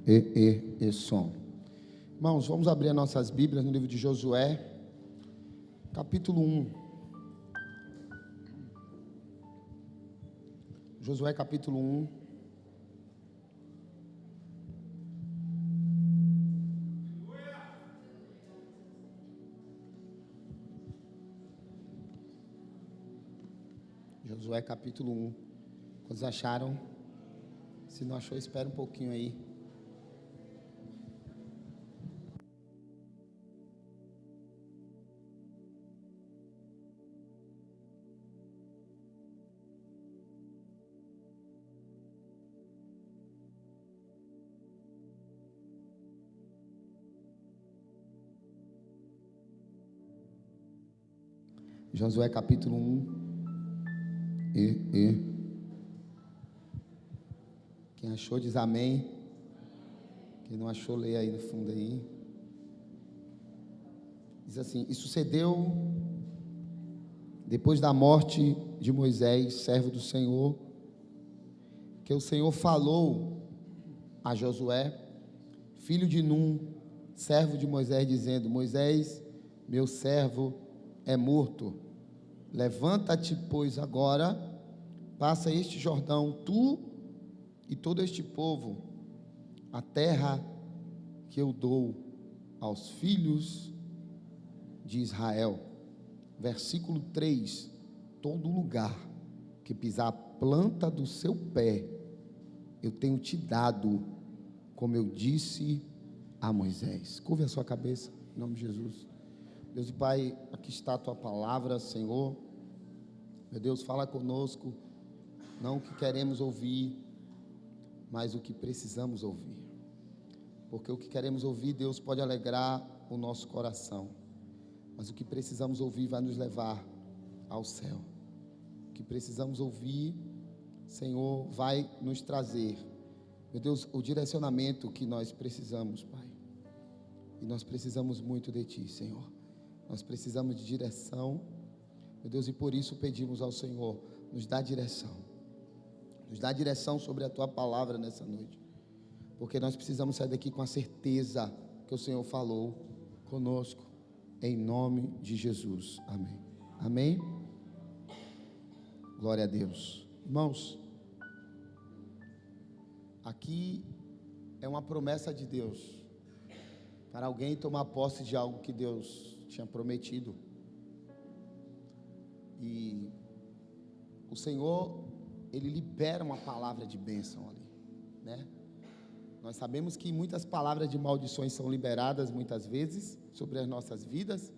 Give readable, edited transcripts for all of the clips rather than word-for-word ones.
e som. Irmãos, vamos abrir as nossas Bíblias no livro de Josué, capítulo 1. Josué, capítulo 1. Josué, capítulo 1. Quantos acharam? Se não achou, espera um pouquinho aí. Josué, capítulo 1. Quem achou diz amém. Quem não achou, leia aí no fundo aí. Diz assim: e sucedeu depois da morte de Moisés, servo do Senhor, que o Senhor falou a Josué, filho de Num, servo de Moisés, dizendo: Moisés, meu servo, é morto. Levanta-te, pois, agora, passa este Jordão, tu e todo este povo, a terra que eu dou aos filhos de Israel. Versículo 3: todo lugar que pisar a planta do seu pé, eu tenho te dado, como eu disse a Moisés. Curve a sua cabeça, em nome de Jesus. Deus e Pai, aqui está a tua palavra, Senhor. Meu Deus, fala conosco, não o que queremos ouvir, mas o que precisamos ouvir. Porque o que queremos ouvir, Deus, pode alegrar o nosso coração, mas o que precisamos ouvir vai nos levar ao céu. O que precisamos ouvir, Senhor, vai nos trazer, meu Deus, o direcionamento que nós precisamos, Pai. E nós precisamos muito de Ti, Senhor. Nós precisamos de direção, meu Deus, e por isso pedimos ao Senhor, nos dá direção. Nos dá direção sobre a Tua palavra nessa noite. Porque nós precisamos sair daqui com a certeza que o Senhor falou conosco, em nome de Jesus. Amém. Amém? Glória a Deus. Irmãos, aqui é uma promessa de Deus para alguém tomar posse de algo que Deus tinha prometido. E o Senhor, Ele libera uma palavra de bênção ali, né? Nós sabemos que muitas palavras de maldições são liberadas muitas vezes sobre as nossas vidas,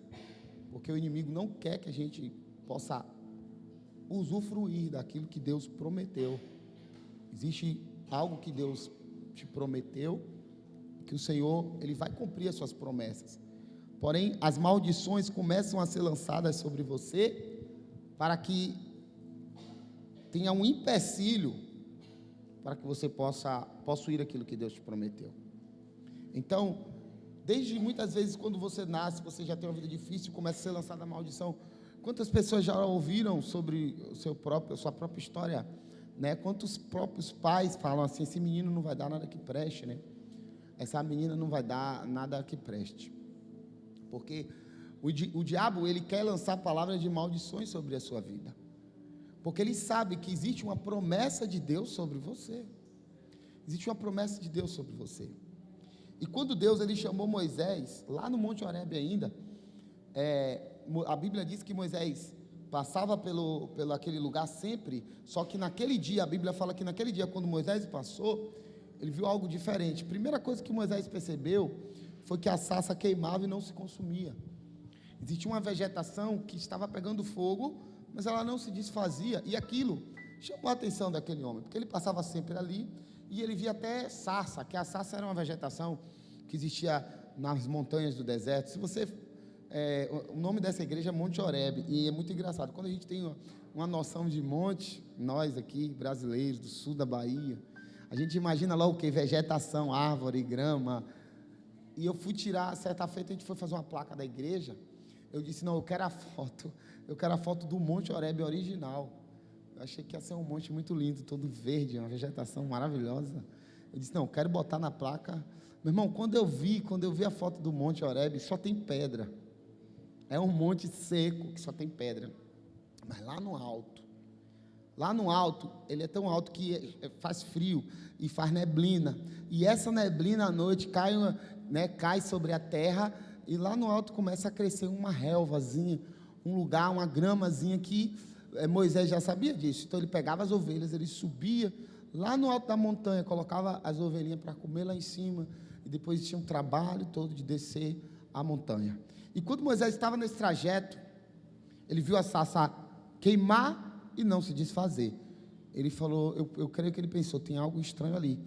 porque o inimigo não quer que a gente possa usufruir daquilo que Deus prometeu. Existe algo que Deus te prometeu, que o Senhor, Ele vai cumprir as suas promessas. Porém, as maldições começam a ser lançadas sobre você, para que tenha um empecilho, para que você possa possuir aquilo que Deus te prometeu. Então, desde muitas vezes quando você nasce, você já tem uma vida difícil, começa a ser lançada a maldição. Quantas pessoas já ouviram sobre a sua própria história, né? Quantos próprios pais falam assim: esse menino não vai dar nada que preste, né? Essa menina não vai dar nada que preste. Porque o diabo, ele quer lançar palavras de maldições sobre a sua vida, porque ele sabe que existe uma promessa de Deus sobre você. Existe uma promessa de Deus sobre você. E quando Deus, ele chamou Moisés, lá no Monte Horebe ainda, a Bíblia diz que Moisés passava pelo aquele lugar sempre, só que naquele dia, a Bíblia fala que naquele dia, quando Moisés passou, ele viu algo diferente. Primeira coisa que Moisés percebeu foi que a sarça queimava e não se consumia. Existia uma vegetação que estava pegando fogo, mas ela não se desfazia, e aquilo chamou a atenção daquele homem, porque ele passava sempre ali, e ele via até sarça, que a sarça era uma vegetação que existia nas montanhas do deserto. Se você, o nome dessa igreja é Monte Horebe, e é muito engraçado, quando a gente tem uma noção de monte, nós aqui, brasileiros, do sul da Bahia, a gente imagina lá o que? Vegetação, árvore, grama. E eu fui tirar, certa feita a gente foi fazer uma placa da igreja. Eu disse: não, eu quero a foto do Monte Horebe original. Eu achei que ia ser um monte muito lindo, todo verde, uma vegetação maravilhosa. Eu disse, não, quero botar na placa. Meu irmão, quando eu vi a foto do Monte Horebe, só tem pedra. É um monte seco que só tem pedra. Mas lá no alto, ele é tão alto que faz frio e faz neblina. E essa neblina à noite cai sobre a terra, e lá no alto começa a crescer uma relvazinha, um lugar, uma gramazinha que Moisés já sabia disso. Então ele pegava as ovelhas, ele subia lá no alto da montanha, colocava as ovelhinhas para comer lá em cima, e depois tinha um trabalho todo de descer a montanha. E quando Moisés estava nesse trajeto, ele viu a sarça queimar e não se desfazer. Ele falou, eu creio que ele pensou, tem algo estranho ali,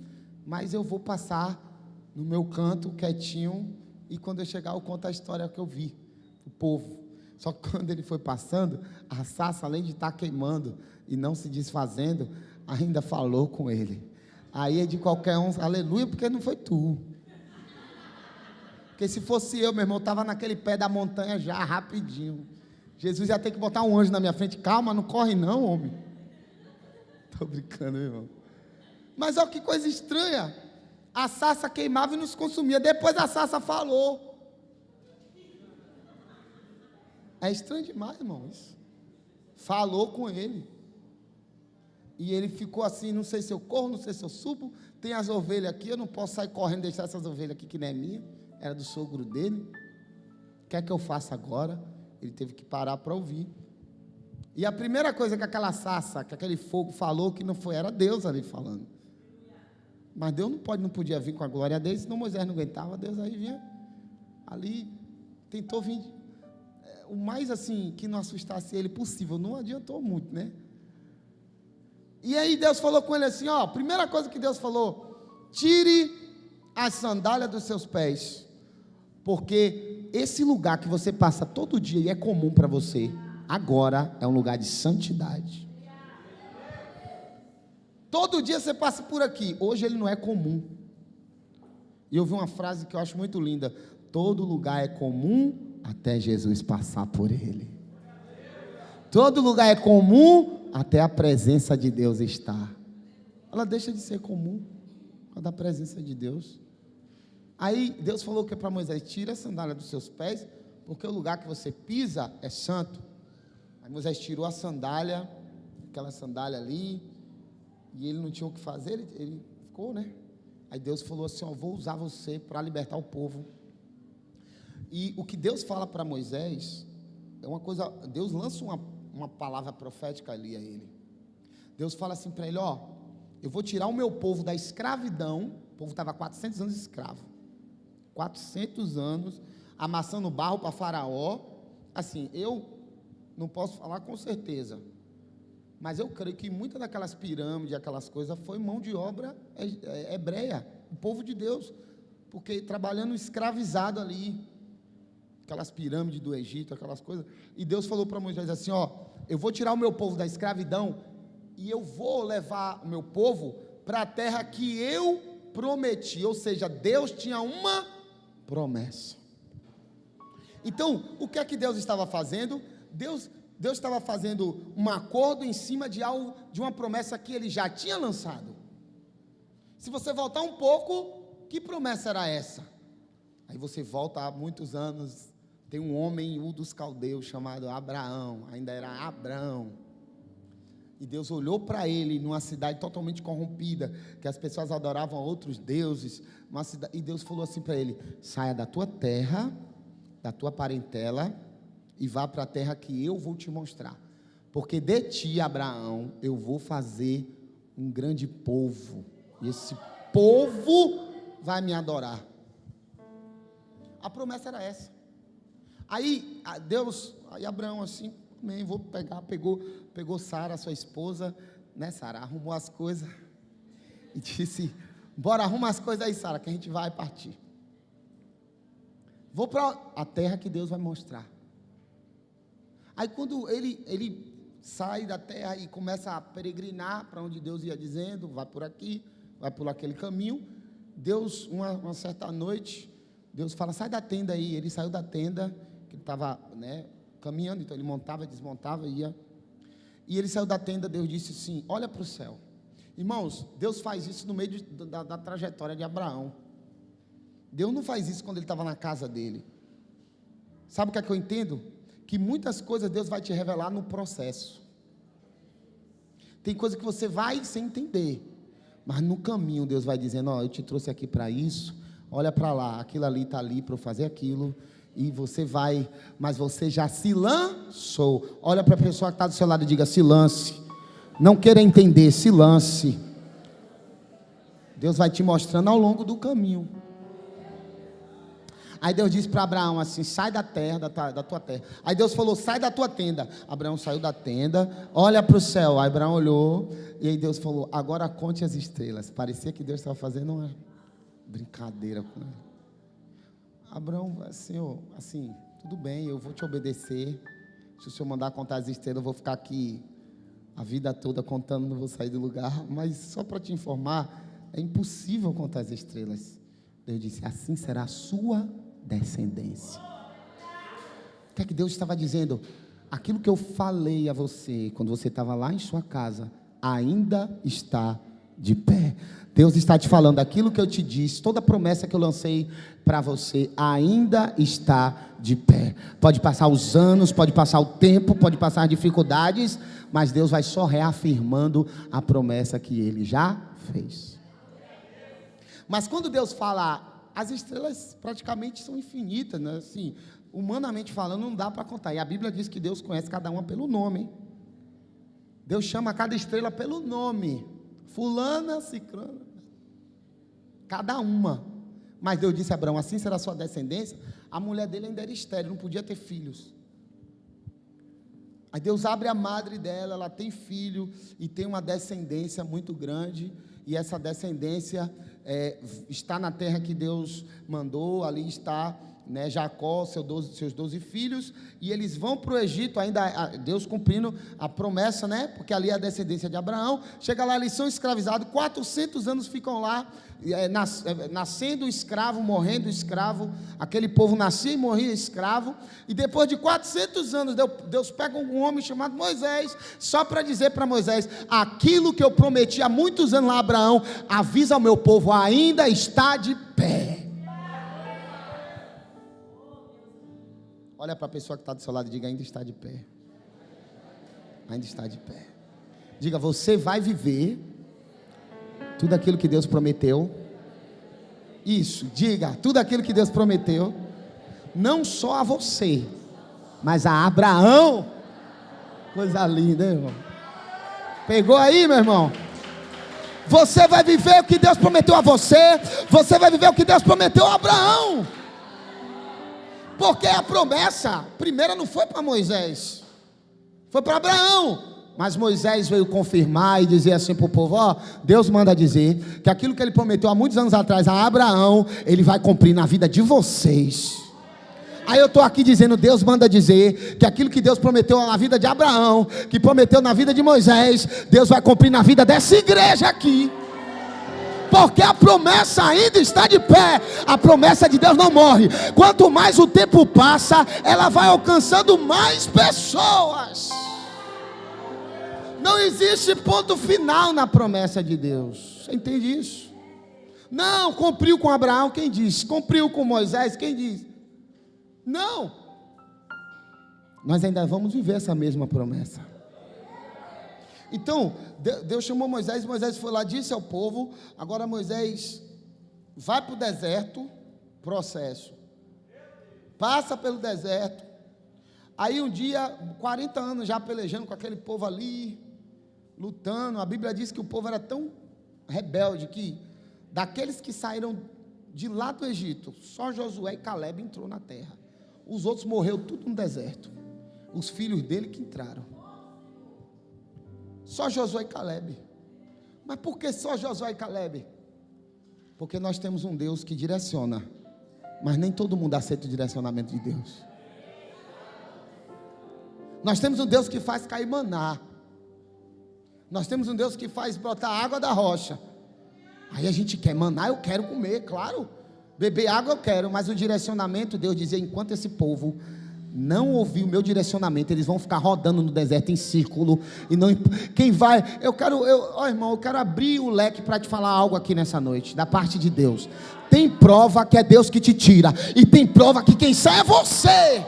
mas eu vou passar no meu canto, quietinho, e quando eu chegar eu conto a história que eu vi, o povo. Só que quando ele foi passando, a sarça, além de estar queimando e não se desfazendo, ainda falou com ele. Aí é de qualquer um, aleluia, porque não foi tu. Porque se fosse eu, meu irmão, estava naquele pé da montanha já, rapidinho. Jesus ia ter que botar um anjo na minha frente. Calma, não corre não, homem. Estou brincando, meu irmão. Mas olha que coisa estranha. A sarça queimava e nos consumia. Depois a sarça falou. É estranho demais, irmão, isso. Falou com ele. E ele ficou assim, não sei se eu corro, não sei se eu subo. Tem as ovelhas aqui, eu não posso sair correndo e deixar essas ovelhas aqui que não é minha. Era do sogro dele. O que é que eu faço agora? Ele teve que parar para ouvir. E a primeira coisa que aquela sarça, que aquele fogo falou, que não foi, era Deus ali falando. Mas Deus não podia vir com a glória dele, senão Moisés não aguentava. Deus aí vinha ali, tentou vir o mais assim, que não assustasse ele possível. Não adiantou muito, né? E aí Deus falou com ele assim, ó, primeira coisa que Deus falou, tire as sandálias dos seus pés, porque esse lugar que você passa todo dia e é comum para você, agora é um lugar de santidade. Todo dia você passa por aqui, hoje ele não é comum. E eu vi uma frase que eu acho muito linda, todo lugar é comum até Jesus passar por ele. Todo lugar é comum até a presença de Deus estar. Ela deixa de ser comum quando a presença de Deus. Aí Deus falou que é para Moisés, tira a sandália dos seus pés, porque o lugar que você pisa é santo. Aí Moisés tirou a sandália, aquela sandália ali, e ele não tinha o que fazer, ele ficou, né? Aí Deus falou assim, ó, vou usar você para libertar o povo. E o que Deus fala para Moisés, é uma coisa, Deus lança uma palavra profética ali a ele. Deus fala assim para ele, ó, eu vou tirar o meu povo da escravidão. O povo estava 400 anos escravo, 400 anos, amassando barro para Faraó. Assim, eu não posso falar com certeza, mas eu creio que muitas daquelas pirâmides, aquelas coisas, foi mão de obra hebreia, o povo de Deus, porque trabalhando escravizado ali, aquelas pirâmides do Egito, aquelas coisas, e Deus falou para Moisés assim, ó, eu vou tirar o meu povo da escravidão, e eu vou levar o meu povo para a terra que eu prometi, ou seja, Deus tinha uma promessa. Então, o que é que Deus estava fazendo? Deus estava fazendo um acordo em cima de algo, de uma promessa que ele já tinha lançado. Se você voltar um pouco, que promessa era essa? Aí você volta há muitos anos, tem um homem, um dos caldeus, chamado Abraão, ainda era Abrão, e Deus olhou para ele, numa cidade totalmente corrompida, que as pessoas adoravam outros deuses, e Deus falou assim para ele, saia da tua terra, da tua parentela, e vá para a terra que eu vou te mostrar, porque de ti, Abraão, eu vou fazer um grande povo, e esse povo vai me adorar. A promessa era essa. Aí Abraão assim, amém, vou pegar, pegou Sara, sua esposa, né, Sara, arrumou as coisas, e disse, bora, arruma as coisas aí, Sara, que a gente vai partir. Vou para a terra que Deus vai mostrar. Aí quando ele sai da terra e começa a peregrinar para onde Deus ia dizendo, vai por aqui, vai por aquele caminho, Deus, uma certa noite, Deus fala, sai da tenda aí. Ele saiu da tenda, que ele estava, né, caminhando, então ele montava, desmontava, ia. E ele saiu da tenda, Deus disse assim, olha para o céu. Irmãos, Deus faz isso no meio da trajetória de Abraão. Deus não faz isso quando ele estava na casa dele. Sabe o que é que eu entendo? Que muitas coisas Deus vai te revelar no processo. Tem coisa que você vai sem entender, mas no caminho Deus vai dizendo: ó, eu te trouxe aqui para isso, olha para lá, aquilo ali está ali para eu fazer aquilo, e você vai, mas você já se lançou. Olha para a pessoa que está do seu lado e diga: se lance. Não queira entender, se lance. Deus vai te mostrando ao longo do caminho. Aí Deus disse para Abraão assim: sai da terra, da tua terra. Aí Deus falou: sai da tua tenda. Abraão saiu da tenda, olha para o céu. Aí Abraão olhou, e aí Deus falou: agora conte as estrelas. Parecia que Deus estava fazendo uma brincadeira com ele. Abraão, Senhor, assim, tudo bem, eu vou te obedecer. Se o Senhor mandar contar as estrelas, eu vou ficar aqui a vida toda contando, não vou sair do lugar. Mas só para te informar, é impossível contar as estrelas. Deus disse: assim será a sua descendência. O que é que Deus estava dizendo? Aquilo que eu falei a você quando você estava lá em sua casa ainda está de pé. Deus está te falando: aquilo que eu te disse, toda a promessa que eu lancei para você ainda está de pé. Pode passar os anos, pode passar o tempo, pode passar dificuldades, mas Deus vai só reafirmando a promessa que Ele já fez. Mas quando Deus fala, as estrelas praticamente são infinitas, né? Assim, humanamente falando, não dá para contar. E a Bíblia diz que Deus conhece cada uma pelo nome. Deus chama cada estrela pelo nome. Fulana, ciclana. Cada uma. Mas Deus disse a Abraão: assim será a sua descendência. A mulher dele ainda era estéril, não podia ter filhos. Aí Deus abre a madre dela, ela tem filho e tem uma descendência muito grande. E essa descendência está na terra que Deus mandou. Ali está, né, Jacó, seus 12 filhos, e eles vão para o Egito, ainda Deus cumprindo a promessa, né, porque ali é a descendência de Abraão. Chega lá, eles são escravizados, 400 anos ficam lá, nascendo escravo, morrendo escravo. Aquele povo nascia e morria escravo, e depois de 400 anos, Deus pega um homem chamado Moisés, só para dizer para Moisés: aquilo que eu prometi há muitos anos lá a Abraão, avisa ao meu povo, ainda está de pé. Olha para a pessoa que está do seu lado e diga: ainda está de pé. Ainda está de pé. Diga: você vai viver tudo aquilo que Deus prometeu. Isso, diga: tudo aquilo que Deus prometeu, não só a você, mas a Abraão. Coisa linda, hein, irmão? Pegou aí, meu irmão? Você vai viver o que Deus prometeu a você. Você vai viver o que Deus prometeu a Abraão. Porque a promessa primeiro não foi para Moisés, foi para Abraão. Mas Moisés veio confirmar e dizer assim para o povo: ó, Deus manda dizer que aquilo que Ele prometeu há muitos anos atrás a Abraão, Ele vai cumprir na vida de vocês. Aí eu estou aqui dizendo: Deus manda dizer que aquilo que Deus prometeu na vida de Abraão, que prometeu na vida de Moisés, Deus vai cumprir na vida dessa igreja aqui. Porque a promessa ainda está de pé. A promessa de Deus não morre. Quanto mais o tempo passa, ela vai alcançando mais pessoas. Não existe ponto final na promessa de Deus. Você entende isso? Não, cumpriu com Abraão, quem diz? Cumpriu com Moisés, quem diz? Não. Nós ainda vamos viver essa mesma promessa. Então, Deus chamou Moisés, Moisés foi lá, disse ao povo. Agora Moisés vai para o deserto, processo. Passa pelo deserto. Aí um dia, 40 anos já pelejando com aquele povo ali, lutando. A Bíblia diz que o povo era tão rebelde que, daqueles que saíram de lá do Egito, só Josué e Caleb entrou na terra. Os outros morreram tudo no deserto. Os filhos dele que entraram. Só Josué e Caleb. Mas por que só Josué e Caleb? Porque nós temos um Deus que direciona, mas nem todo mundo aceita o direcionamento de Deus. Nós temos um Deus que faz cair maná. Nós temos um Deus que faz brotar água da rocha. Aí a gente quer maná, eu quero comer, claro. Beber água eu quero, mas o direcionamento, Deus dizia: enquanto esse povo não ouvir o meu direcionamento, eles vão ficar rodando no deserto em círculo, e não, quem vai, irmão, eu quero abrir o leque para te falar algo aqui nessa noite, da parte de Deus. Tem prova que é Deus que te tira, e tem prova que quem sai é você.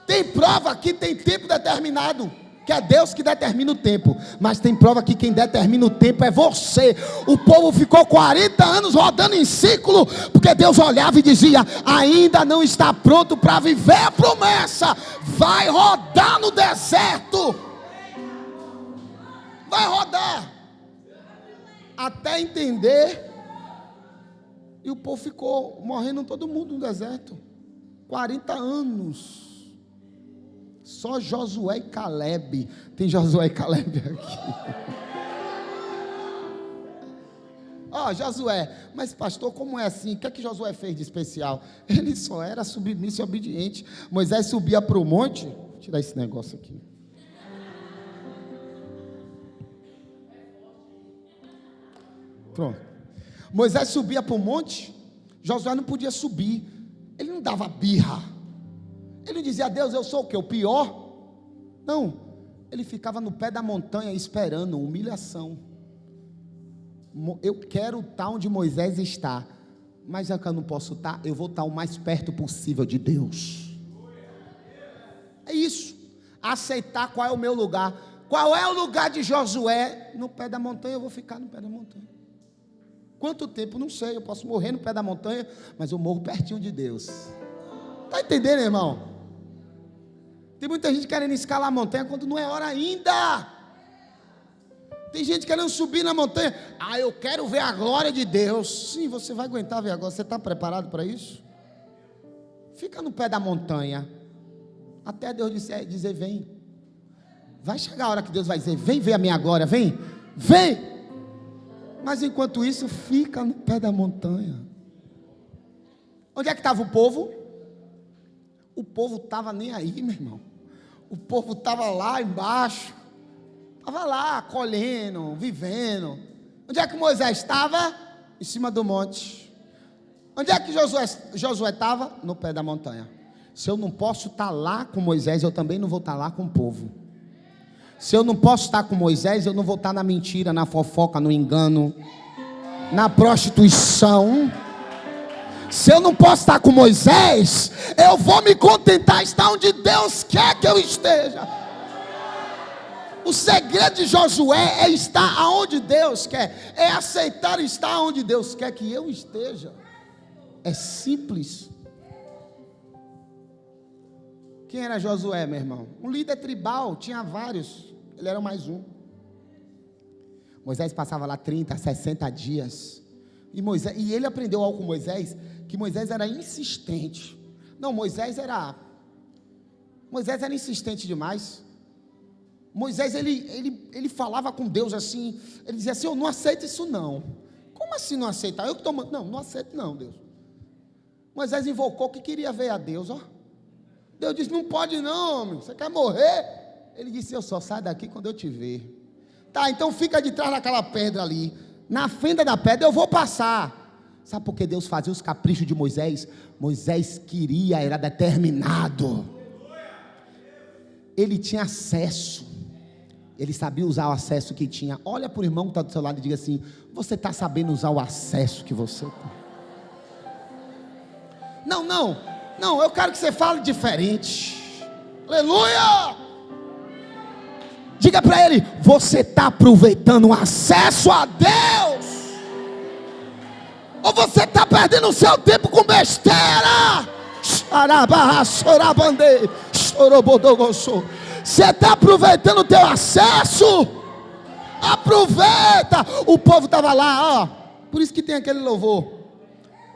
Tem prova que tem tempo determinado, que é Deus que determina o tempo, mas tem prova que quem determina o tempo é você. O povo ficou 40 anos rodando em círculo, porque Deus olhava e dizia: ainda não está pronto para viver a promessa, vai rodar no deserto, vai rodar, até entender. E o povo ficou morrendo todo mundo no deserto, 40 anos. Só Josué e Caleb. Tem Josué e Caleb aqui. Josué, mas pastor, como é assim? O que é que Josué fez de especial? Ele só era submisso e obediente. Moisés subia para o monte. Vou tirar esse negócio aqui. Pronto. Moisés subia para o monte. Josué não podia subir. Ele não dava birra. Ele dizia: Deus, eu sou o quê? O pior? Não, ele ficava no pé da montanha esperando humilhação. Eu quero estar onde Moisés está, mas já que eu não posso estar, eu vou estar o mais perto possível de Deus. É isso, aceitar qual é o meu lugar. Qual é o lugar de Josué? No pé da montanha. Eu vou ficar no pé da montanha. Quanto tempo? Não sei, eu posso morrer no pé da montanha, mas eu morro pertinho de Deus. Está entendendo, irmão? Tem muita gente querendo escalar a montanha quando não é hora ainda. Tem gente querendo subir na montanha. Eu quero ver a glória de Deus. Sim, você vai aguentar ver a glória. Você está preparado para isso? Fica no pé da montanha, até Deus dizer vem. Vai chegar a hora que Deus vai dizer: vem ver a minha glória, vem, vem. Mas enquanto isso, fica no pé da montanha. Onde é que estava o povo? O povo estava nem aí, meu irmão. O povo estava lá embaixo, estava lá colhendo, vivendo. Onde é que Moisés estava? Em cima do monte. Onde é que Josué estava? No pé da montanha. Se eu não posso estar lá com Moisés, eu também não vou estar lá com o povo. Se eu não posso estar com Moisés, eu não vou estar na mentira, na fofoca, no engano, na prostituição. Se eu não posso estar com Moisés, eu vou me contentar estar onde Deus quer que eu esteja. O segredo de Josué é estar aonde Deus quer, é aceitar estar onde Deus quer que eu esteja. É simples. Quem era Josué, meu irmão? Um líder tribal, tinha vários, ele era mais um. Moisés passava lá 30, 60 dias. E ele aprendeu algo com Moisés, que Moisés era insistente. Não, Moisés era insistente demais. Moisés, ele falava com Deus assim, ele dizia assim: eu não aceito isso não. Como assim não aceitar? Eu que estou mandando. Não aceito não, Deus. Moisés invocou que queria ver a Deus, ó. Deus disse: não pode não, homem, você quer morrer? Ele disse: eu só saio daqui quando eu te ver. Tá, então fica de trás daquela pedra ali. Na fenda da pedra eu vou passar. Sabe por que Deus fazia os caprichos de Moisés? Moisés queria, era determinado. Ele tinha acesso. Ele sabia usar o acesso que tinha. Olha para o irmão que está do seu lado e diga assim: você está sabendo usar o acesso que você tem? Não, eu quero que você fale diferente. Aleluia! Diga para ele: você está aproveitando o acesso a Deus? Ou você está perdendo o seu tempo com besteira? Você está aproveitando o teu acesso? Aproveita. O povo estava lá, ó. Por isso que tem aquele louvor.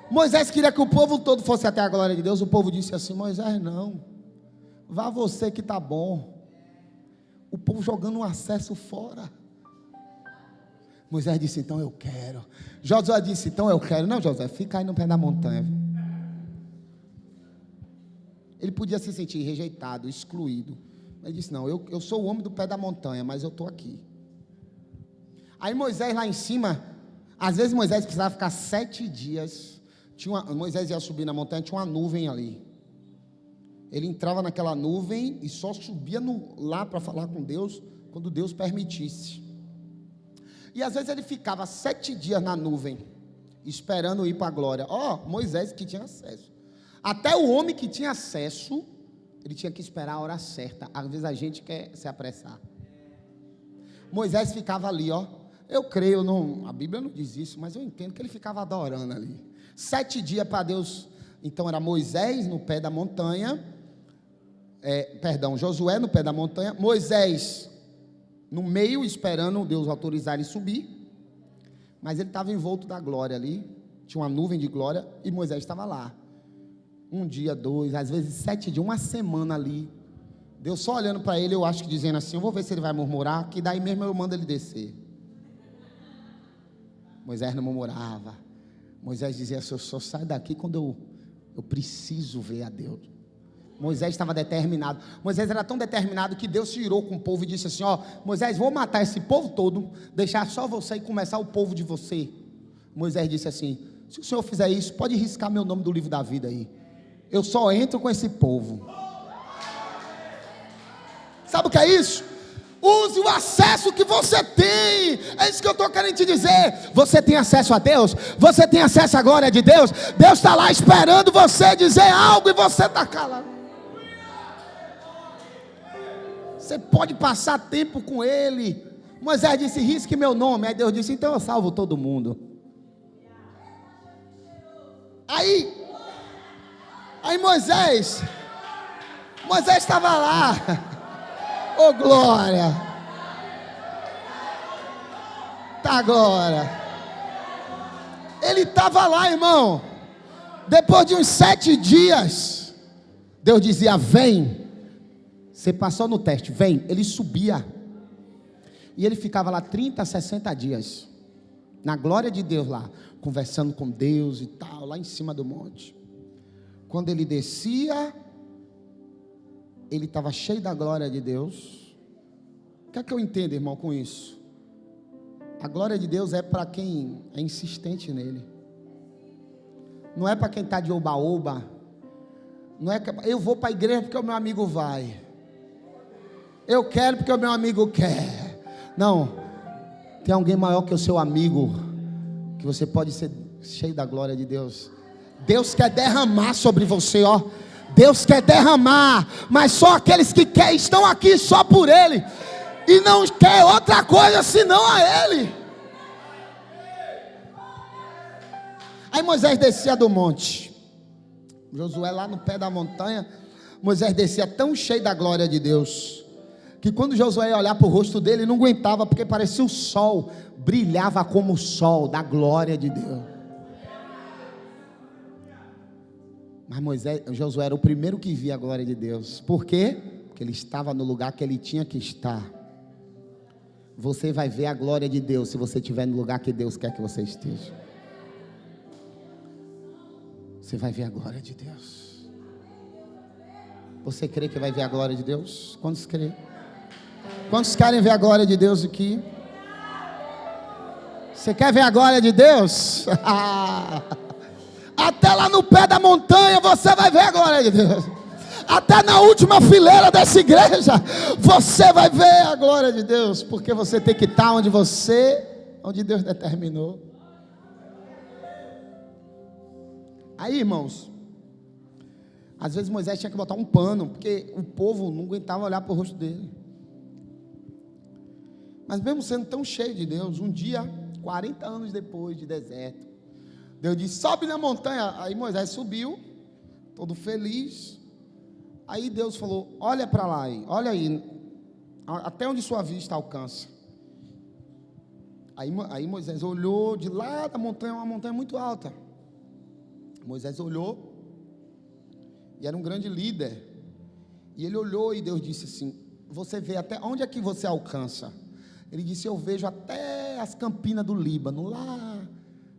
Moisés queria que o povo todo fosse até a glória de Deus. O povo disse assim: Moisés, não, vá você que está bom. O povo jogando um acesso fora. Moisés disse: então eu quero. Josué disse: então eu quero. Não, Josué, fica aí no pé da montanha. Ele podia se sentir rejeitado, excluído. Ele disse: não, eu sou o homem do pé da montanha, mas eu estou aqui. Aí Moisés lá em cima, às vezes Moisés precisava ficar 7 dias. Moisés ia subir na montanha, tinha uma nuvem ali. Ele entrava naquela nuvem e só subia lá para falar com Deus quando Deus permitisse. E às vezes ele ficava 7 dias na nuvem, esperando ir para a glória. Moisés que tinha acesso. Até o homem que tinha acesso, ele tinha que esperar a hora certa. Às vezes a gente quer se apressar. Moisés ficava ali, eu creio, a Bíblia não diz isso, mas eu entendo que ele ficava adorando ali. 7 dias para Deus. Então era Moisés no pé da montanha, Josué no pé da montanha, Moisés no meio, esperando Deus autorizar ele subir, mas ele estava envolto da glória ali, tinha uma nuvem de glória, e Moisés estava lá, 1 dia, 2, às vezes 7 dias, uma semana ali, Deus só olhando para ele, eu acho que dizendo assim, eu vou ver se ele vai murmurar, que daí mesmo eu mando ele descer. Moisés não murmurava, Moisés dizia, eu só saio daqui quando eu preciso ver a Deus. Moisés estava determinado. Moisés era tão determinado que Deus se irou com o povo e disse assim, Moisés, vou matar esse povo todo, deixar só você e começar o povo de você. Moisés disse assim, se o Senhor fizer isso, pode riscar meu nome do livro da vida aí, eu só entro com esse povo. Sabe o que é isso? Use o acesso que você tem. É isso que eu estou querendo te dizer. Você tem acesso a Deus, você tem acesso à glória de Deus. Deus está lá esperando você dizer algo e você está calado. Você pode passar tempo com Ele. Moisés disse, risque meu nome. Aí Deus disse, então eu salvo todo mundo. Aí Moisés estava lá. Oh glória. Tá glória. Ele estava lá, irmão. Depois de uns 7 dias, Deus dizia, vem. Você passou no teste, vem. Ele subia. E ele ficava lá 30, 60 dias. Na glória de Deus lá. Conversando com Deus e tal. Lá em cima do monte. Quando ele descia, ele estava cheio da glória de Deus. O que é que eu entendo, irmão, com isso? A glória de Deus é para quem é insistente nele. Não é para quem está de oba-oba. Não é que eu vou para a igreja porque o meu amigo vai. Eu quero porque o meu amigo quer. Não. Tem alguém maior que o seu amigo, que você pode ser cheio da glória de Deus. Deus quer derramar sobre você, Deus quer derramar, mas só aqueles que querem estão aqui só por Ele, e não quer outra coisa senão a Ele. Aí Moisés descia do monte, Josué lá no pé da montanha, Moisés descia tão cheio da glória de Deus, que quando Josué ia olhar para o rosto dele, não aguentava, porque parecia o sol, brilhava como o sol da glória de Deus. Mas Josué era o primeiro que via a glória de Deus. Por quê? Porque ele estava no lugar que ele tinha que estar. Você vai ver a glória de Deus se você estiver no lugar que Deus quer que você esteja. Você vai ver a glória de Deus. Você crê que vai ver a glória de Deus? Quantos crê? Quantos querem ver a glória de Deus aqui? Você quer ver a glória de Deus? Até lá no pé da montanha você vai ver a glória de Deus. Até na última fileira dessa igreja você vai ver a glória de Deus. Porque você tem que estar onde Deus determinou. Aí, irmãos, às vezes Moisés tinha que botar um pano, porque o povo não aguentava olhar para o rosto dele. Mas mesmo sendo tão cheio de Deus, um dia, 40 anos depois de deserto, Deus disse, sobe na montanha. Aí Moisés subiu, todo feliz. Aí Deus falou, olha para lá, olha aí, até onde sua vista alcança. Aí Moisés olhou de lá da montanha, uma montanha muito alta. Moisés olhou, e era um grande líder. E ele olhou e Deus disse assim, você vê até onde é que você alcança? Ele disse, eu vejo até as campinas do Líbano, lá,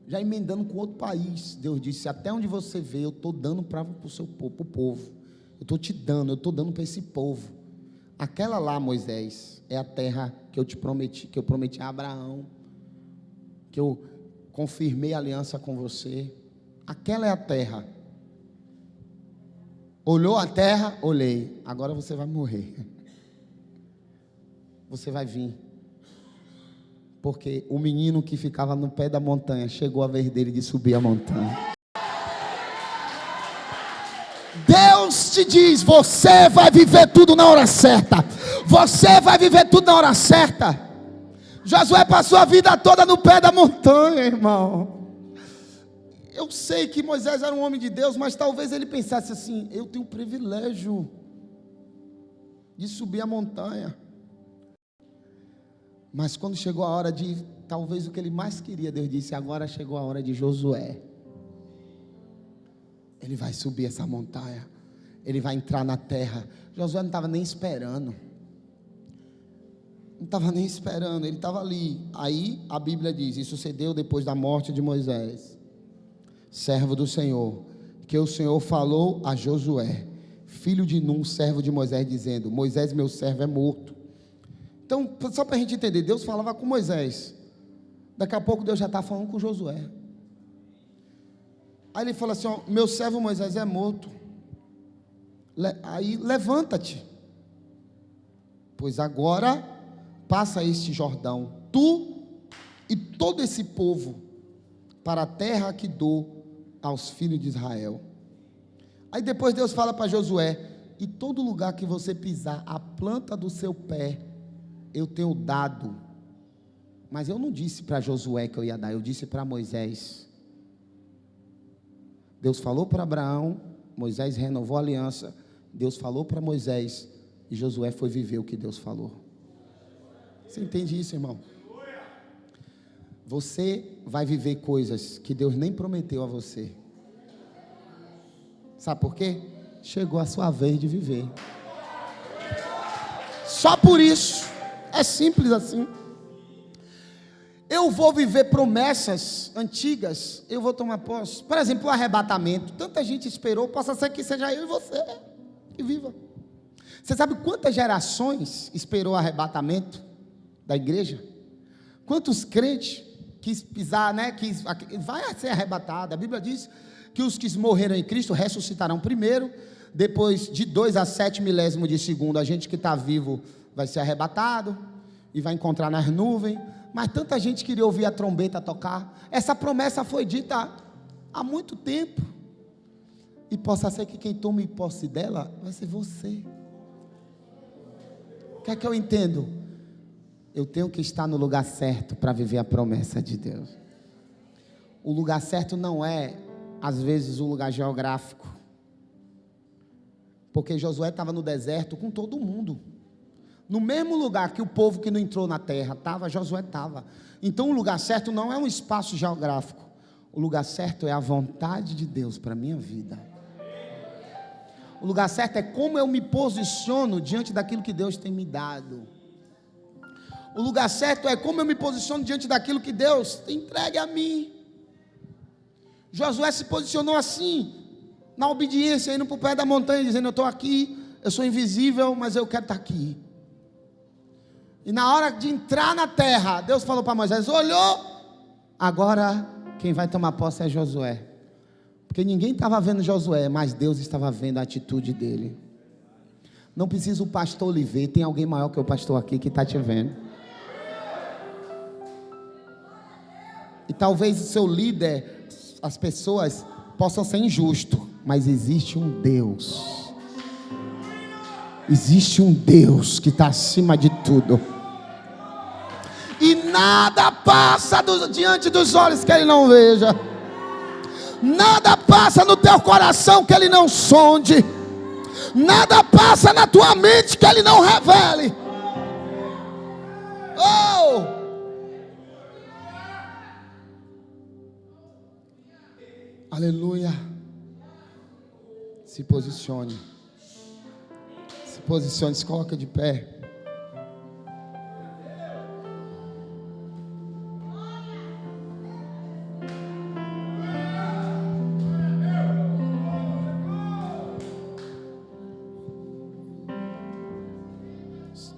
já emendando com outro país. Deus disse, até onde você vê, eu estou dando para o seu povo, para o povo. Eu estou te dando, eu estou dando para esse povo. Aquela lá, Moisés, é a terra que eu te prometi, que eu prometi a Abraão, que eu confirmei a aliança com você. aquela é a terra. Olhou a terra, olhei. Agora você vai morrer. Você vai vir. Porque o menino que ficava no pé da montanha, chegou a vez dele de subir a montanha. Deus te diz, você vai viver tudo na hora certa. Você vai viver tudo na hora certa. Josué passou a vida toda no pé da montanha, irmão. Eu sei que Moisés era um homem de Deus, mas talvez ele pensasse assim: eu tenho o privilégio de subir a montanha. Mas quando chegou a hora de, talvez o que ele mais queria, Deus disse: agora chegou a hora de Josué. Ele vai subir essa montanha, ele vai entrar na terra. Josué não estava nem esperando. Não estava nem esperando, ele estava ali. Aí a Bíblia diz: isso sucedeu depois da morte de Moisés, servo do Senhor, que o Senhor falou a Josué, filho de Num, servo de Moisés, dizendo: Moisés, meu servo, é morto. Então, só para a gente entender, Deus falava com Moisés, daqui a pouco Deus já está falando com Josué. Aí ele fala assim: ó, meu servo Moisés é morto. Aí levanta-te, pois agora passa este Jordão, tu e todo esse povo, para a terra que dou aos filhos de Israel. Aí depois Deus fala para Josué: e todo lugar que você pisar, a planta do seu pé, eu tenho dado. Mas eu não disse para Josué que eu ia dar, eu disse para Moisés. Deus falou para Abraão, Moisés renovou a aliança, Deus falou para Moisés, e Josué foi viver o que Deus falou. Você entende isso, irmão? Você vai viver coisas que Deus nem prometeu a você. Sabe por quê? Chegou a sua vez de viver. Só por isso. É simples assim. Eu vou viver promessas antigas, eu vou tomar posse. Por exemplo, o arrebatamento. Tanta gente esperou, possa ser que seja eu e você que viva. Você sabe quantas gerações esperou o arrebatamento da igreja? Quantos crentes quis pisar, né? Vai ser arrebatado. A Bíblia diz que os que morreram em Cristo ressuscitarão primeiro, depois de 2 a 7 milésimos de segundo, a gente que está vivo vai ser arrebatado e vai encontrar nas nuvens. Mas tanta gente queria ouvir a trombeta tocar. Essa promessa foi dita há muito tempo, e possa ser que quem tome posse dela vai ser você. O que é que eu entendo? Eu tenho que estar no lugar certo para viver a promessa de Deus. O lugar certo não é, às vezes, um lugar geográfico, porque Josué estava no deserto com todo mundo. No mesmo lugar que o povo que não entrou na terra estava, Josué estava. Então o lugar certo não é um espaço geográfico. O lugar certo é a vontade de Deus para a minha vida. O lugar certo é como eu me posiciono diante daquilo que Deus tem me dado. O lugar certo é como eu me posiciono diante daquilo que Deus tem entregue a mim. Josué se posicionou assim, na obediência, indo para o pé da montanha, dizendo: eu estou aqui, eu sou invisível, mas eu quero estar aqui. E na hora de entrar na terra, Deus falou para Moisés: olhou, agora quem vai tomar posse é Josué. Porque ninguém estava vendo Josué, mas Deus estava vendo a atitude dele. Não precisa o pastor lhe ver, tem alguém maior que o pastor aqui que está te vendo. E talvez o seu líder, as pessoas possam ser injustos, mas existe um Deus. Existe um Deus que está acima de tudo. E nada passa diante dos olhos que Ele não veja. Nada passa no teu coração que Ele não sonde. Nada passa na tua mente que Ele não revele. Oh! Aleluia. Se posicione. Se posicione, se coloca de pé.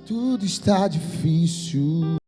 Tudo está difícil.